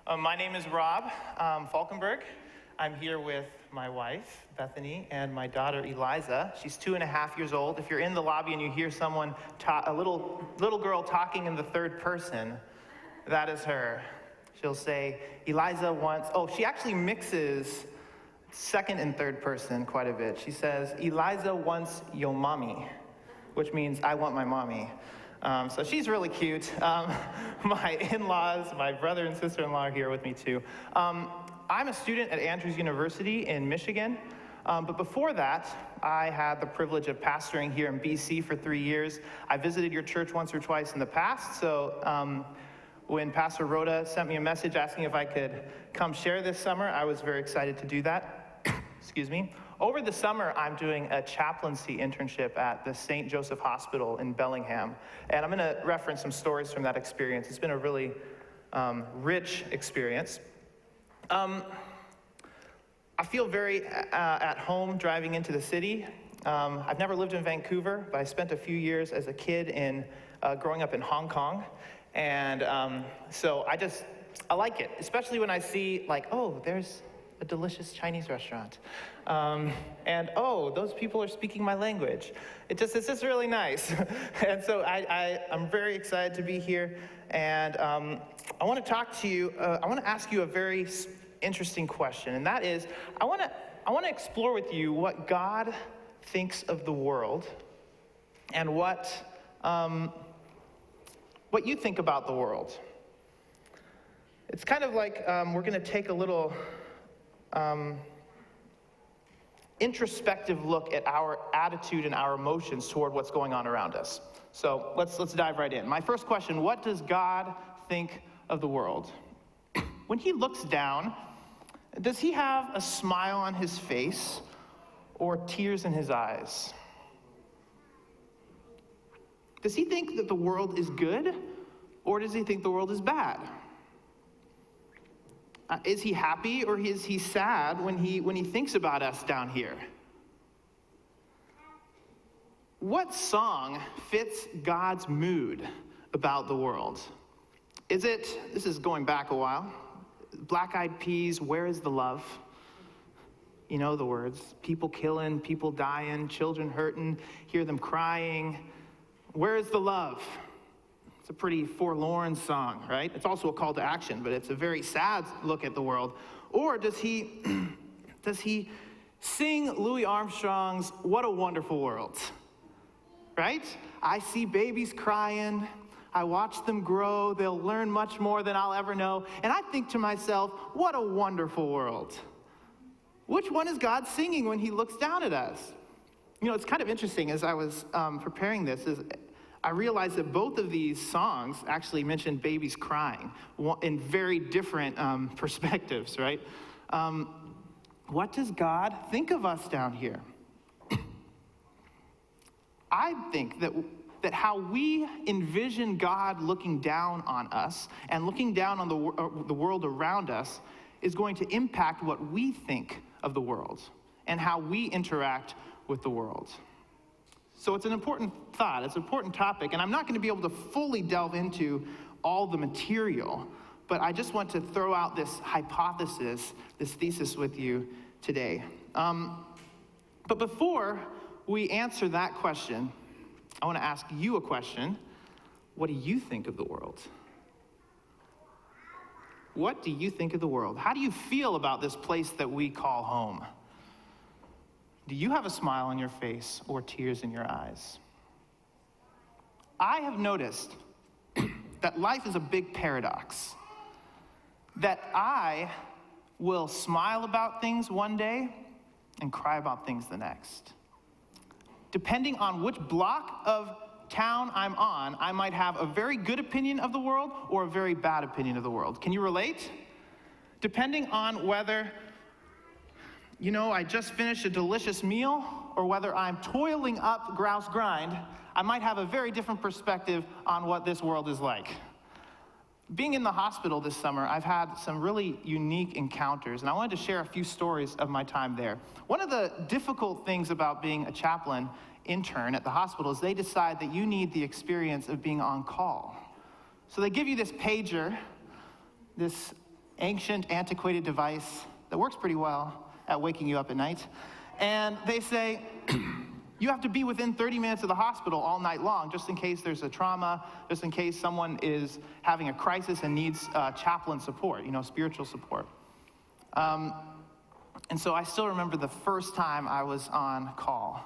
My name is Rob Folkenberg. I'm here with my wife, Bethany, and my daughter, Eliza. She's 2.5 years old. If you're in the lobby and you hear someone, a little girl talking in the third person, that is her. She'll say, Eliza wants, she actually mixes second and third person quite a bit. She says, Eliza wants yo mommy, which means I want my mommy. So she's really cute. My in-laws, my brother and sister-in-law are here with me too. I'm a student at Andrews University in Michigan, but before that, I had the privilege of pastoring here in BC for 3 years. I visited your church once or twice in the past, so when Pastor Rhoda sent me a message asking if I could come share this summer, I was very excited to do that. Excuse me. Over the summer, I'm doing a chaplaincy internship at the St. Joseph Hospital in Bellingham, and I'm going to reference some stories from that experience. It's been a really rich experience. I feel very at home driving into the city. I've never lived in Vancouver, but I spent a few years as a kid growing up in Hong Kong, and so I like it, especially when I see there's a delicious Chinese restaurant. And those people are speaking my language. It's just really nice. And so I'm very excited to be here. And I want to talk to you, I want to ask you a very interesting question. And that is, I want to explore with you what God thinks of the world and what you think about the world. It's kind of like we're going to take a little introspective look at our attitude and our emotions toward what's going on around us. So let's dive right in. My first question, what does God think of the world? When he looks down, does he have a smile on his face or tears in his eyes? Does he think that the world is good, or does he think the world is bad? Is he happy or is he sad when he thinks about us down here? What song fits God's mood about the world? This is going back a while, Black Eyed Peas, Where is the Love? You know the words, people killing, people dying, children hurting, hear them crying. Where is the love? It's a pretty forlorn song, right? It's also a call to action, but it's a very sad look at the world. Or does he sing Louis Armstrong's What a Wonderful World? Right? I see babies crying. I watch them grow. They'll learn much more than I'll ever know. And I think to myself, what a wonderful world. Which one is God singing when he looks down at us? You know, it's kind of interesting as I was preparing this, I realized that both of these songs actually mentioned babies crying in very different perspectives, right? What does God think of us down here? I think that how we envision God looking down on us and looking down on the world around us is going to impact what we think of the world and how we interact with the world. So it's an important thought, it's an important topic, and I'm not going to be able to fully delve into all the material, but I just want to throw out this hypothesis, this thesis with you today. But before we answer that question, I want to ask you a question. What do you think of the world? What do you think of the world? How do you feel about this place that we call home? Do you have a smile on your face or tears in your eyes? I have noticed that life is a big paradox. That I will smile about things one day and cry about things the next. Depending on which block of town I'm on, I might have a very good opinion of the world or a very bad opinion of the world. Can you relate? Depending on whether I just finished a delicious meal, or whether I'm toiling up grouse grind, I might have a very different perspective on what this world is like. Being in the hospital this summer, I've had some really unique encounters, and I wanted to share a few stories of my time there. One of the difficult things about being a chaplain intern at the hospital is they decide that you need the experience of being on call. So they give you this pager, ancient, antiquated device that works pretty well at waking you up at night. And they say, you have to be within 30 minutes of the hospital all night long, just in case there's a trauma, just in case someone is having a crisis and needs chaplain support, spiritual support. And so I still remember the first time I was on call.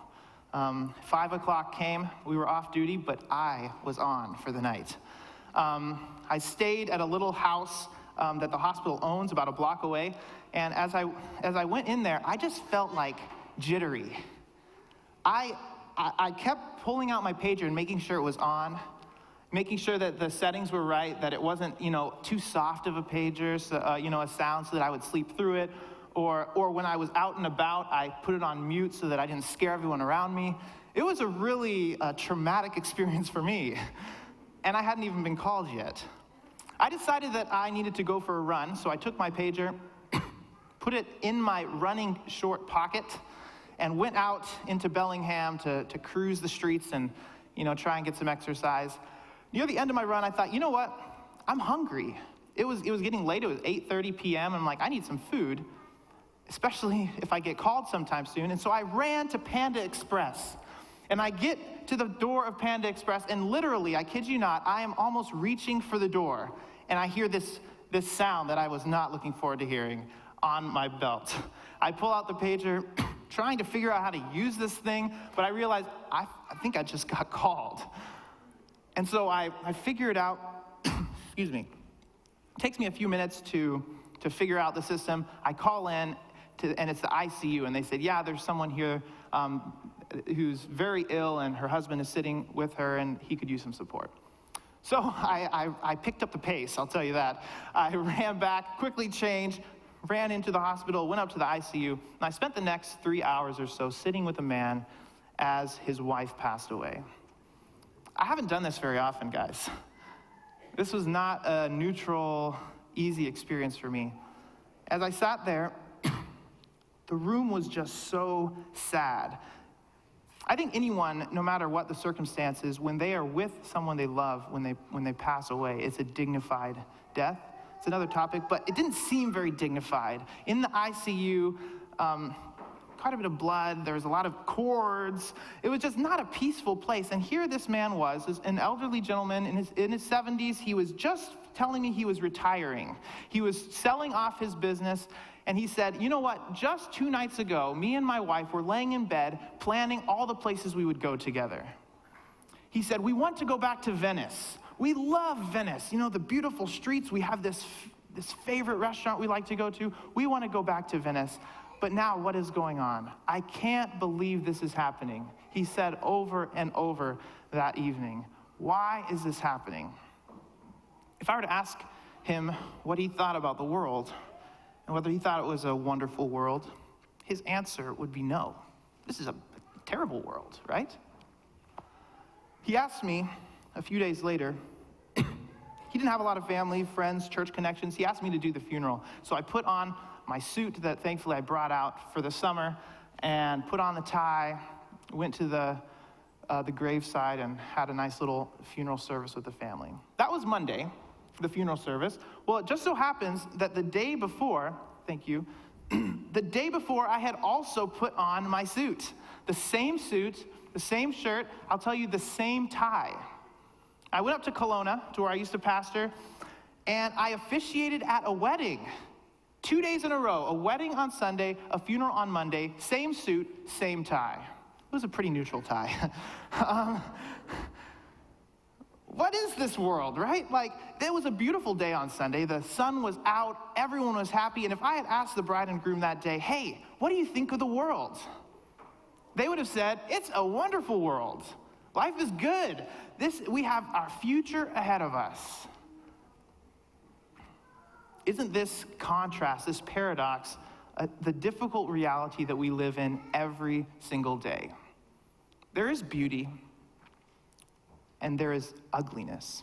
5 o'clock came, we were off duty, but I was on for the night. I stayed at a little house that the hospital owns about a block away, and as I went in there, I just felt like jittery. I kept pulling out my pager and making sure it was on, making sure that the settings were right, that it wasn't, too soft of a pager, so, a sound so that I would sleep through it, or when I was out and about, I put it on mute so that I didn't scare everyone around me. It was a really traumatic experience for me, and I hadn't even been called yet. I decided that I needed to go for a run, so I took my pager, put it in my running short pocket, and went out into Bellingham to cruise the streets and, try and get some exercise. Near the end of my run, I thought, you know what? I'm hungry. It was getting late. It was 8:30 p.m. I'm like, I need some food, especially if I get called sometime soon. And so I ran to Panda Express. And I get to the door of Panda Express, and literally, I kid you not, I am almost reaching for the door. And I hear this sound that I was not looking forward to hearing on my belt. I pull out the pager, trying to figure out how to use this thing, but I realized I think I just got called. And so I figure it out. Excuse me. It takes me a few minutes to figure out the system. I call in, and it's the ICU, and they said, yeah, there's someone here who's very ill, and her husband is sitting with her, and he could use some support. So I picked up the pace, I'll tell you that. I ran back, quickly changed, ran into the hospital, went up to the ICU, and I spent the next 3 hours or so sitting with a man as his wife passed away. I haven't done this very often, guys. This was not a neutral, easy experience for me. As I sat there, the room was just so sad. I think anyone, no matter what the circumstances, when they are with someone they love, when they pass away, it's a dignified death. It's another topic, but it didn't seem very dignified. In the ICU, quite a bit of blood, there was a lot of cords. It was just not a peaceful place. And here this man was an elderly gentleman in his 70s. He was just telling me he was retiring. He was selling off his business. And he said, you know what, just 2 nights ago, me and my wife were laying in bed planning all the places we would go together. He said, we want to go back to Venice. We love Venice. The beautiful streets. We have this favorite restaurant we like to go to. We want to go back to Venice. But now what is going on? I can't believe this is happening. He said over and over that evening, why is this happening? If I were to ask him what he thought about the world, and whether he thought it was a wonderful world, his answer would be no. This is a terrible world, right? He asked me a few days later, he didn't have a lot of family, friends, church connections. He asked me to do the funeral. So I put on my suit that thankfully I brought out for the summer and put on the tie, went to the graveside and had a nice little funeral service with the family. That was Monday, the funeral service. Well, it just so happens that the day before, thank you, the day before I had also put on my suit. The same shirt, I'll tell you, the same tie. I went up to Kelowna, to where I used to pastor, and I officiated at a wedding. 2 days in a row, a wedding on Sunday, a funeral on Monday, same suit, same tie. It was a pretty neutral tie. What is this world, right? It was a beautiful day on Sunday. The sun was out. Everyone was happy. And if I had asked the bride and groom that day, hey, what do you think of the world? They would have said, it's a wonderful world. Life is good. We have our future ahead of us. Isn't this contrast, this paradox, the difficult reality that we live in every single day? There is beauty, and there is ugliness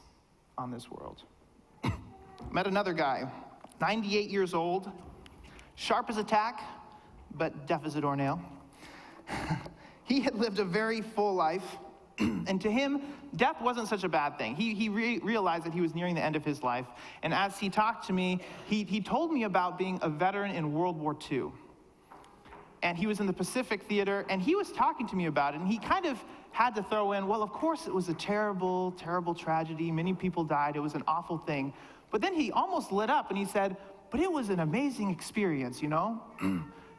on this world. Met another guy, 98 years old, sharp as a tack, but deaf as a doornail. He had lived a very full life, And to him, death wasn't such a bad thing. He realized that he was nearing the end of his life. And as he talked to me, he told me about being a veteran in World War II. And he was in the Pacific Theater, and he was talking to me about it, and he kind of had to throw in, well, of course it was a terrible, terrible tragedy. Many people died. It was an awful thing. But then he almost lit up, and he said, but it was an amazing experience, you know?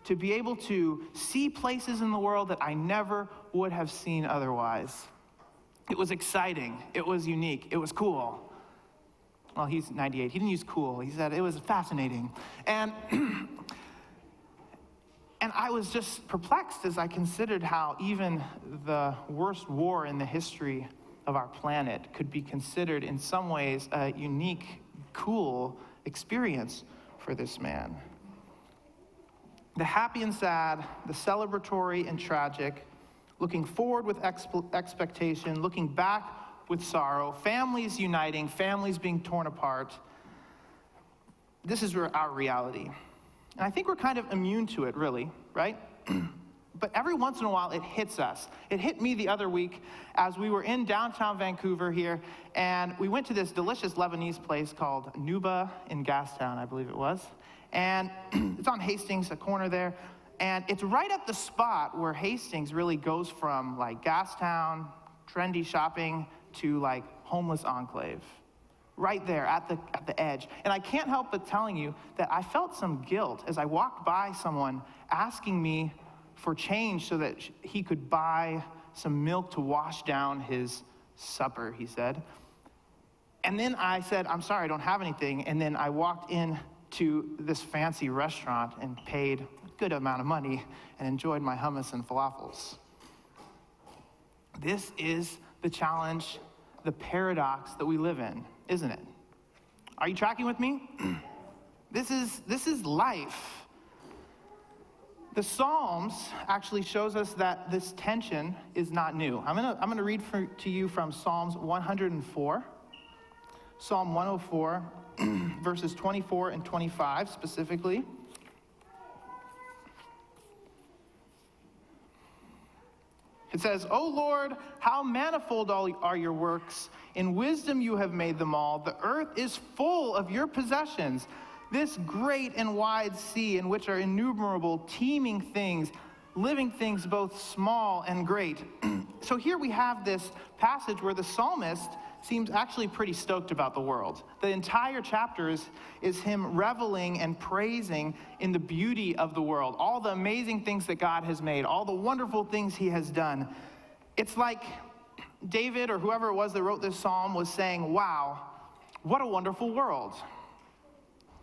To be able to see places in the world that I never would have seen otherwise. It was exciting. It was unique. It was cool. Well, he's 98. He didn't use cool. He said it was fascinating. And I was just perplexed as I considered how even the worst war in the history of our planet could be considered in some ways a unique, cool experience for this man. The happy and sad, the celebratory and tragic, looking forward with expectation, looking back with sorrow, families uniting, families being torn apart. This is our reality. And I think we're kind of immune to it, really, right? But every once in a while, it hits us. It hit me the other week as we were in downtown Vancouver here, and we went to this delicious Lebanese place called Nuba in Gastown, I believe it was. And it's on Hastings, a corner there. And it's right at the spot where Hastings really goes from like Gastown, trendy shopping, to like homeless enclave. Right there at the edge. And I can't help but telling you that I felt some guilt as I walked by someone asking me for change so that he could buy some milk to wash down his supper, he said. And then I said, I'm sorry, I don't have anything. And then I walked in to this fancy restaurant and paid a good amount of money and enjoyed my hummus and falafels. This is the challenge, the paradox that we live in, isn't it? Are you tracking with me? This is life. The Psalms actually shows us that this tension is not new. I'm gonna read to you from Psalms 104. Psalm 104, verses 24 and 25 specifically. It says, O Lord, how manifold are your works. In wisdom you have made them all. The earth is full of your possessions. This great and wide sea in which are innumerable teeming things, living things both small and great. So here we have this passage where the psalmist seems actually pretty stoked about the world. The entire chapter is him reveling and praising in the beauty of the world, all the amazing things that God has made, all the wonderful things he has done. It's like David or whoever it was that wrote this psalm was saying, wow, what a wonderful world.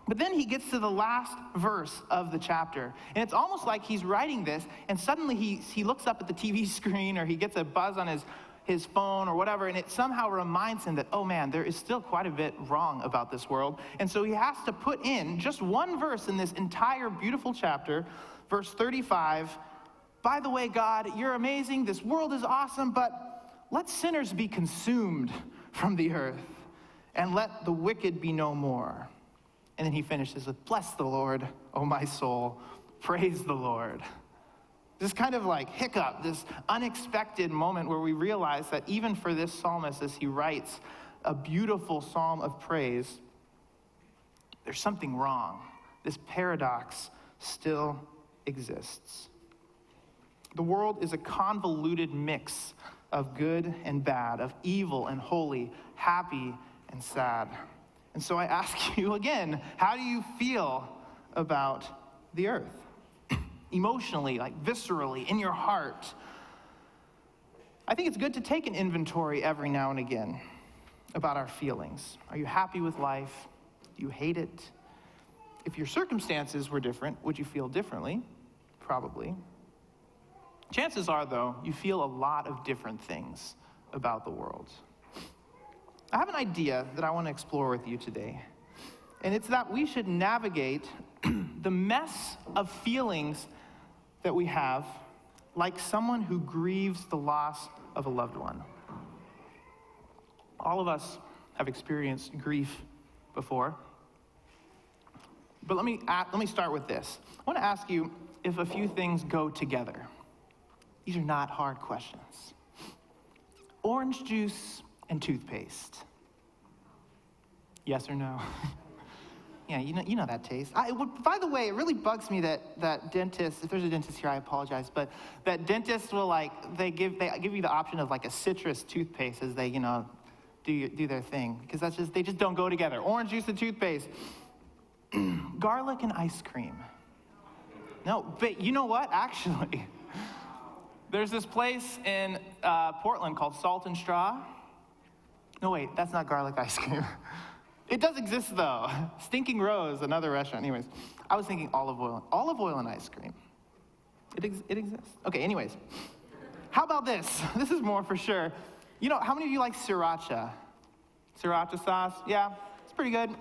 But then he gets to the last verse of the chapter, and it's almost like he's writing this, and suddenly he looks up at the TV screen, or he gets a buzz on his phone or whatever, and it somehow reminds him that, oh man, there is still quite a bit wrong about this world. And so he has to put in just one verse in this entire beautiful chapter, verse 35. By the way, God, you're amazing. This world is awesome, but let sinners be consumed from the earth, and let the wicked be no more. And then he finishes with, bless the Lord, O my soul, praise the Lord. This kind of like hiccup, this unexpected moment where we realize that even for this psalmist, as he writes a beautiful psalm of praise, there's something wrong. This paradox still exists. The world is a convoluted mix of good and bad, of evil and holy, happy and sad. And so I ask you again, how do you feel about the earth? Emotionally, like viscerally, in your heart. I think it's good to take an inventory every now and again about our feelings. Are you happy with life? Do you hate it? If your circumstances were different, would you feel differently? Probably. Chances are, though, you feel a lot of different things about the world. I have an idea that I want to explore with you today, and it's that we should navigate the mess of feelings that we have like someone who grieves the loss of a loved one. All of us have experienced grief before, but let me start with this. I want to ask you if a few things go together. These are not hard questions. Orange juice and toothpaste. Yes or no? Yeah, you know that taste. By the way, it really bugs me that dentists, if there's a dentist here, I apologize, but that dentists will they give you the option of like a citrus toothpaste as they, do their thing. Because they just don't go together. Orange juice and toothpaste. Garlic and ice cream. No, but you know what, actually? There's this place in Portland called Salt and Straw. No, wait, that's not garlic ice cream. It does exist, though. Stinking Rose, another restaurant. Anyways, I was thinking olive oil. Olive oil and ice cream. It exists. Okay, anyways. How about this? This is more for sure. How many of you like sriracha? Sriracha sauce? Yeah, it's pretty good.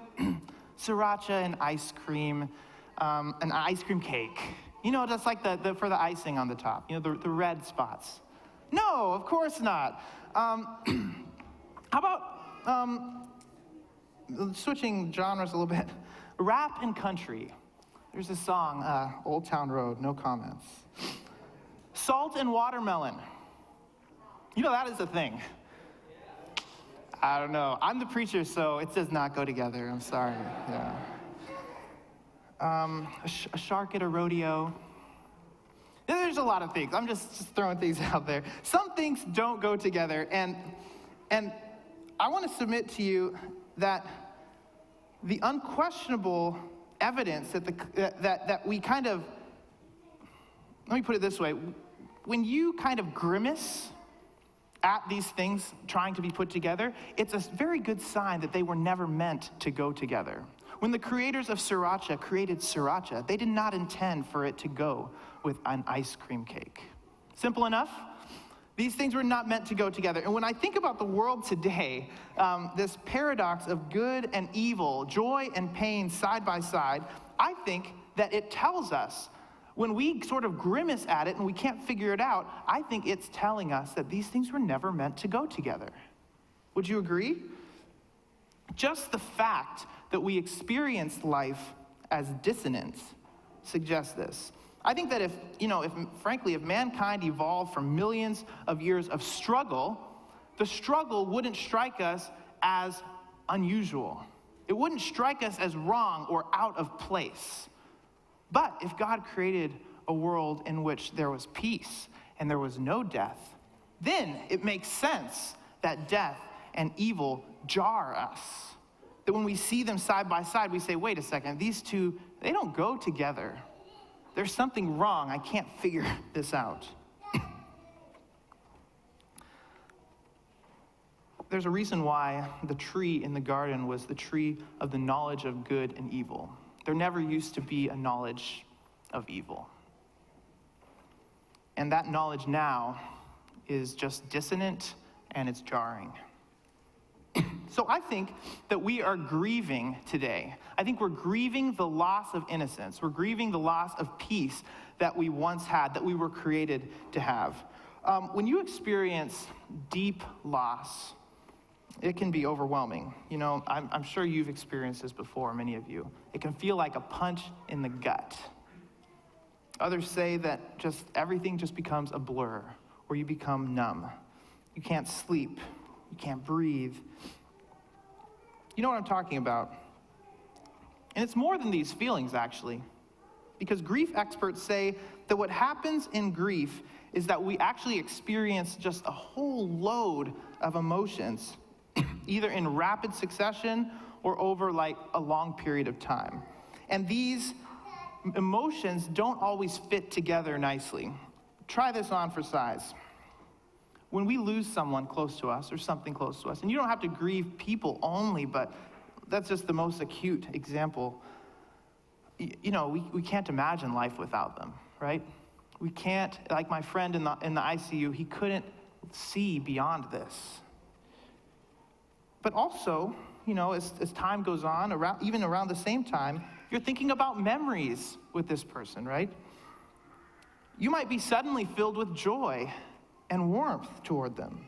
Sriracha and ice cream, an ice cream cake. Just like the for the icing on the top. The red spots. No, of course not. How about switching genres a little bit? Rap and country. There's this song, Old Town Road, no comments. Salt and watermelon. That is a thing. I don't know. I'm the preacher, so it does not go together. I'm sorry. Yeah. A shark at a rodeo. There's a lot of things. I'm just throwing things out there. Some things don't go together, and I want to submit to you that the unquestionable evidence that we kind of, let me put it this way, when you kind of grimace at these things trying to be put together, it's a very good sign that they were never meant to go together. When the creators of sriracha created sriracha, they did not intend for it to go with an ice cream cake. Simple enough? These things were not meant to go together. And when I think about the world today, this paradox of good and evil, joy and pain side by side, I think that it tells us, when we sort of grimace at it and we can't figure it out, I think it's telling us that these things were never meant to go together. Would you agree? Just the fact that we experience life as dissonance suggests this. I think that if mankind evolved from millions of years of struggle, the struggle wouldn't strike us as unusual. It wouldn't strike us as wrong or out of place. But if God created a world in which there was peace and there was no death, then it makes sense that death and evil jar us. That when we see them side by side, we say, wait a second, these two, they don't go together. There's something wrong. I can't figure this out. There's a reason why the tree in the garden was the tree of the knowledge of good and evil. There never used to be a knowledge of evil. And that knowledge now is just dissonant and it's jarring. So I think that we are grieving today. I think we're grieving the loss of innocence. We're grieving the loss of peace that we once had, that we were created to have. When you experience deep loss, it can be overwhelming. I'm sure you've experienced this before, many of you. It can feel like a punch in the gut. Others say that just everything just becomes a blur, or you become numb. You can't sleep. You can't breathe. You know what I'm talking about. And it's more than these feelings, actually. Because grief experts say that what happens in grief is that we actually experience just a whole load of emotions, either in rapid succession or over like a long period of time. And these emotions don't always fit together nicely. Try this on for size. When we lose someone close to us or something close to us, and you don't have to grieve people only, but that's just the most acute example. We can't imagine life without them, right? We can't, like my friend in the ICU, he couldn't see beyond this. But also, as time goes on, even around the same time, you're thinking about memories with this person, right? You might be suddenly filled with joy and warmth toward them.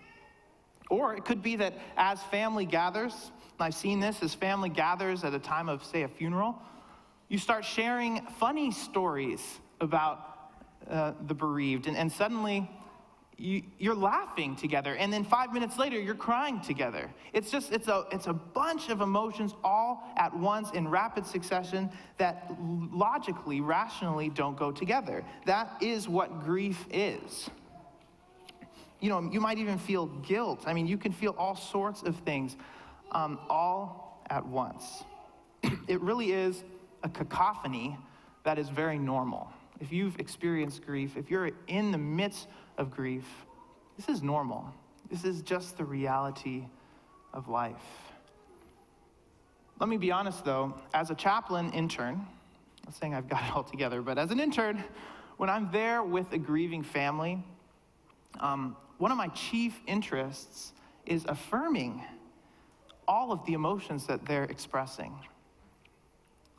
Or it could be that as family gathers, and I've seen this, as family gathers at a time of, say, a funeral, you start sharing funny stories about the bereaved, and suddenly you're laughing together, and then 5 minutes later, you're crying together. It's a bunch of emotions all at once in rapid succession that logically, rationally don't go together. That is what grief is. You might even feel guilt. I mean, you can feel all sorts of things all at once. It really is a cacophony that is very normal. If you've experienced grief, if you're in the midst of grief, this is normal. This is just the reality of life. Let me be honest, though, as a chaplain intern, I'm not saying I've got it all together, but as an intern, when I'm there with a grieving family, one of my chief interests is affirming all of the emotions that they're expressing.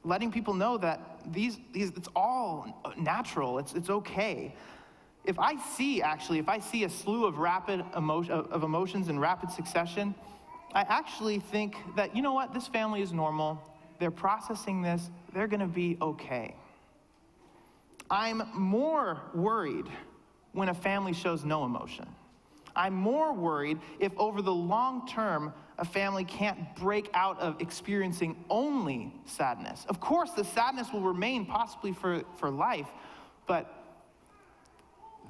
Letting people know that it's all natural, it's okay. If I see a slew of emotions in rapid succession, I actually think that, you know what, this family is normal, they're processing this, they're gonna be okay. I'm more worried when a family shows no emotion. I'm more worried if over the long term, a family can't break out of experiencing only sadness. Of course, the sadness will remain possibly for life, but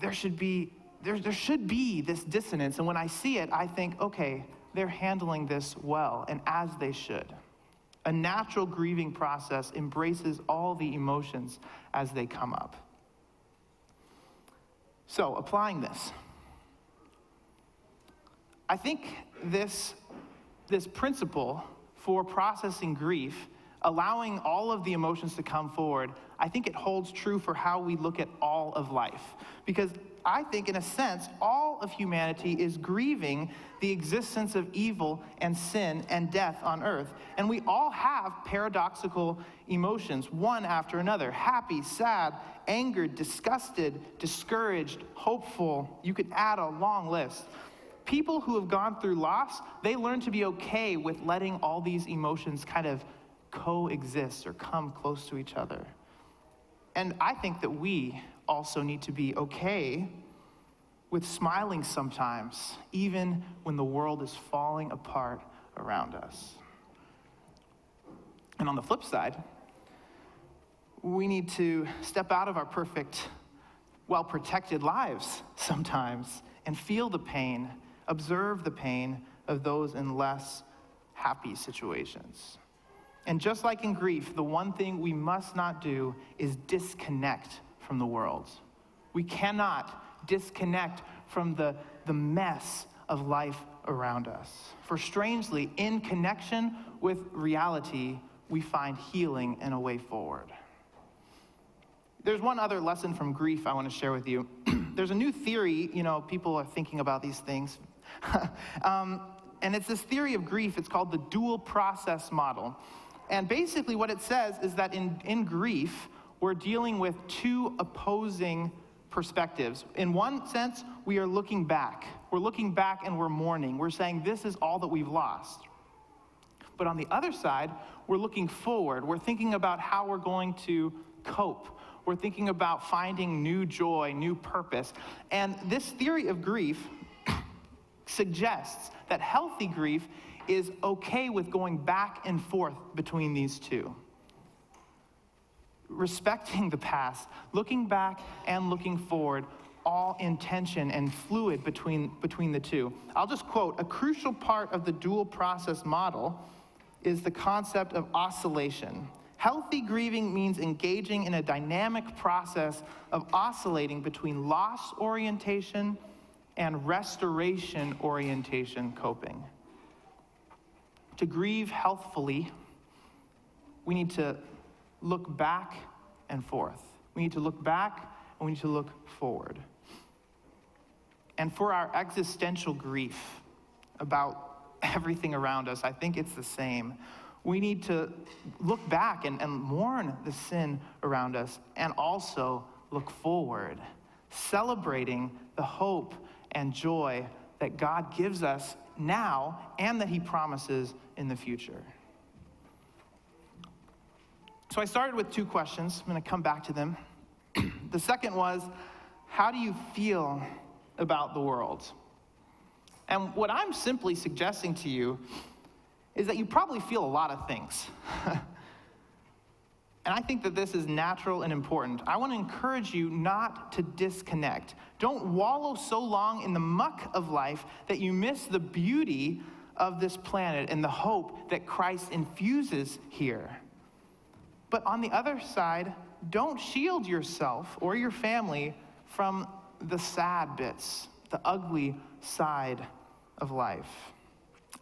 there should be this dissonance. And when I see it, I think, okay, they're handling this well, and as they should. A natural grieving process embraces all the emotions as they come up. So, applying this, I think this principle for processing grief, allowing all of the emotions to come forward, I think it holds true for how we look at all of life. Because I think, in a sense, all of humanity is grieving the existence of evil and sin and death on earth. And we all have paradoxical emotions, one after another: happy, sad, angered, disgusted, discouraged, hopeful. You could add a long list. People who have gone through loss, they learn to be okay with letting all these emotions kind of coexist or come close to each other. And I think that we also need to be okay with smiling sometimes, even when the world is falling apart around us. And on the flip side, we need to step out of our perfect, well-protected lives sometimes and feel the pain, observe the pain of those in less happy situations. And just like in grief, the one thing we must not do is disconnect from the world. We cannot disconnect from the mess of life around us. For strangely, in connection with reality, we find healing and a way forward. There's one other lesson from grief I want to share with you. There's a new theory, people are thinking about these things. And it's this theory of grief. It's called the dual process model. And basically what it says is that in grief, we're dealing with two opposing perspectives. In one sense, we are looking back. We're looking back and we're mourning. We're saying this is all that we've lost. But on the other side, we're looking forward. We're thinking about how we're going to cope. We're thinking about finding new joy, new purpose. And this theory of grief suggests that healthy grief is okay with going back and forth between these two. Respecting the past, looking back and looking forward, all in tension and fluid between the two. I'll just quote, a crucial part of the dual process model is the concept of oscillation. Healthy grieving means engaging in a dynamic process of oscillating between loss orientation and restoration orientation coping. To grieve healthfully, we need to look back and forth. We need to look back and we need to look forward. And for our existential grief about everything around us, I think it's the same. We need to look back and mourn the sin around us, and also look forward, celebrating the hope and joy that God gives us now and that he promises in the future. So I started with two questions. I'm going to come back to them. The second was, how do you feel about the world. And what I'm simply suggesting to you is that you probably feel a lot of things. And I think that this is natural and important. I want to encourage you not to disconnect. Don't wallow so long in the muck of life that you miss the beauty of this planet and the hope that Christ infuses here. But on the other side, don't shield yourself or your family from the sad bits, the ugly side of life.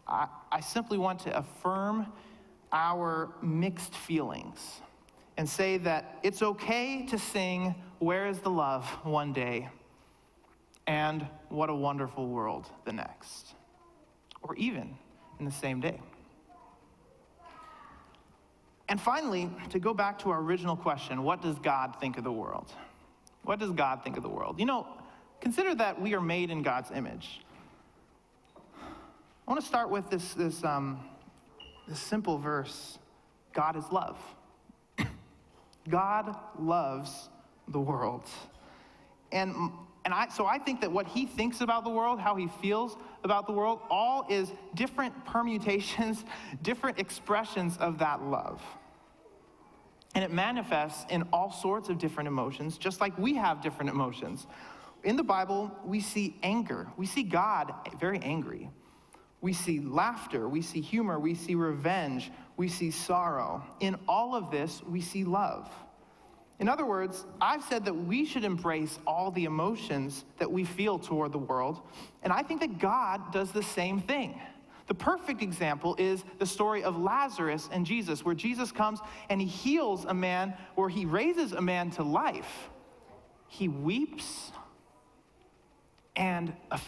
I simply want to affirm our mixed feelings and say that it's okay to sing "Where is the Love" one day and "What a Wonderful World" the next, or even in the same day. And finally, to go back to our original question, what does God think of the world? What does God think of the world? You know, consider that we are made in God's image. I want to start with this simple verse. God is love. God loves the world. So I think that what he thinks about the world, how he feels about the world, all is different permutations, different expressions of that love. And it manifests in all sorts of different emotions, just like we have different emotions. In the Bible, we see anger. We see God very angry. We see laughter, we see humor, we see revenge, we see sorrow. In all of this, we see love. In other words, I've said that we should embrace all the emotions that we feel toward the world, and I think that God does the same thing. The perfect example is the story of Lazarus and Jesus, where Jesus comes and he heals a man, or he raises a man to life. He weeps, and a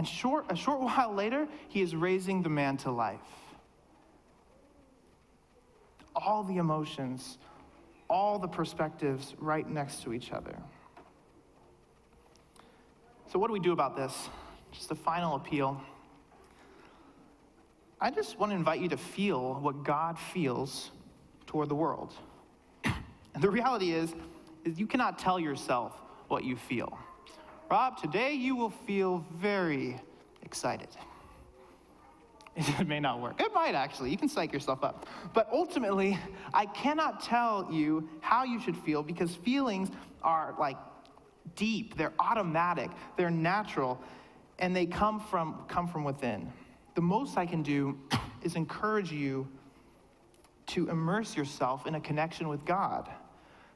short while later, he is raising the man to life. All the emotions, all the perspectives right next to each other. So what do we do about this? Just a final appeal. I just want to invite you to feel what God feels toward the world. And the reality is you cannot tell yourself what you feel. Rob, today you will feel very excited. It may not work. It might actually. You can psych yourself up. But ultimately, I cannot tell you how you should feel, because feelings are like deep, they're automatic, they're natural, and they come from within. The most I can do is encourage you to immerse yourself in a connection with God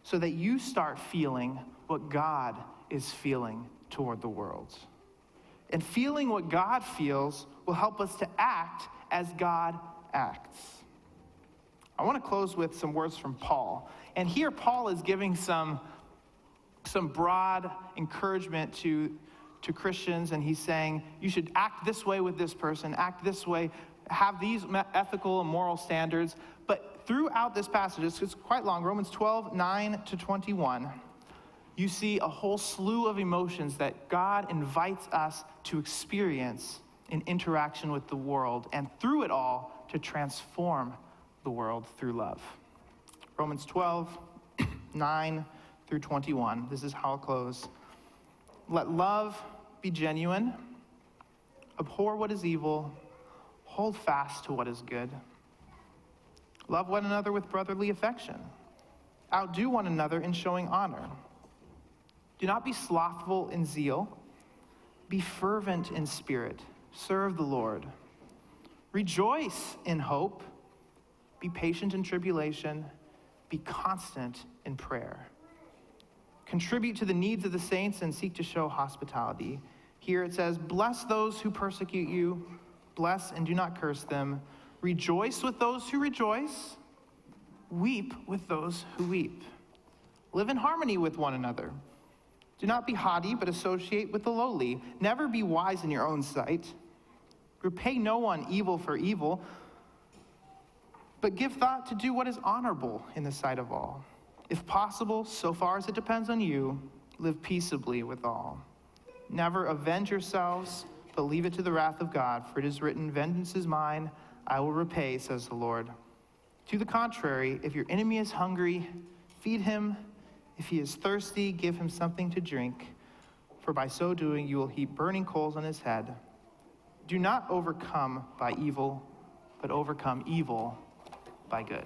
so that you start feeling what God is feeling toward the world. And feeling what God feels will help us to act as God acts. I want to close with some words from Paul. And here Paul is giving some broad encouragement to Christians, and he's saying, you should act this way with this person, act this way, have these ethical and moral standards. But throughout this passage, it's quite long, Romans 12, 9 to 21, you see a whole slew of emotions that God invites us to experience in interaction with the world, and through it all, to transform the world through love. Romans 12, 9 through 21. This is how I'll close. Let love be genuine. Abhor what is evil. Hold fast to what is good. Love one another with brotherly affection. Outdo one another in showing honor. Do not be slothful in zeal. Be fervent in spirit. Serve the Lord. Rejoice in hope. Be patient in tribulation. Be constant in prayer. Contribute to the needs of the saints and seek to show hospitality. Here it says, bless those who persecute you. Bless and do not curse them. Rejoice with those who rejoice. Weep with those who weep. Live in harmony with one another. Do not be haughty, but associate with the lowly. Never be wise in your own sight. Repay no one evil for evil, but give thought to do what is honorable in the sight of all. If possible, so far as it depends on you, live peaceably with all. Never avenge yourselves, but leave it to the wrath of God, for it is written, vengeance is mine, I will repay, says the Lord. To the contrary, if your enemy is hungry, feed him. If he is thirsty, give him something to drink. for by so doing you will heap burning coals on his head. Do not overcome by evil, but overcome evil by good.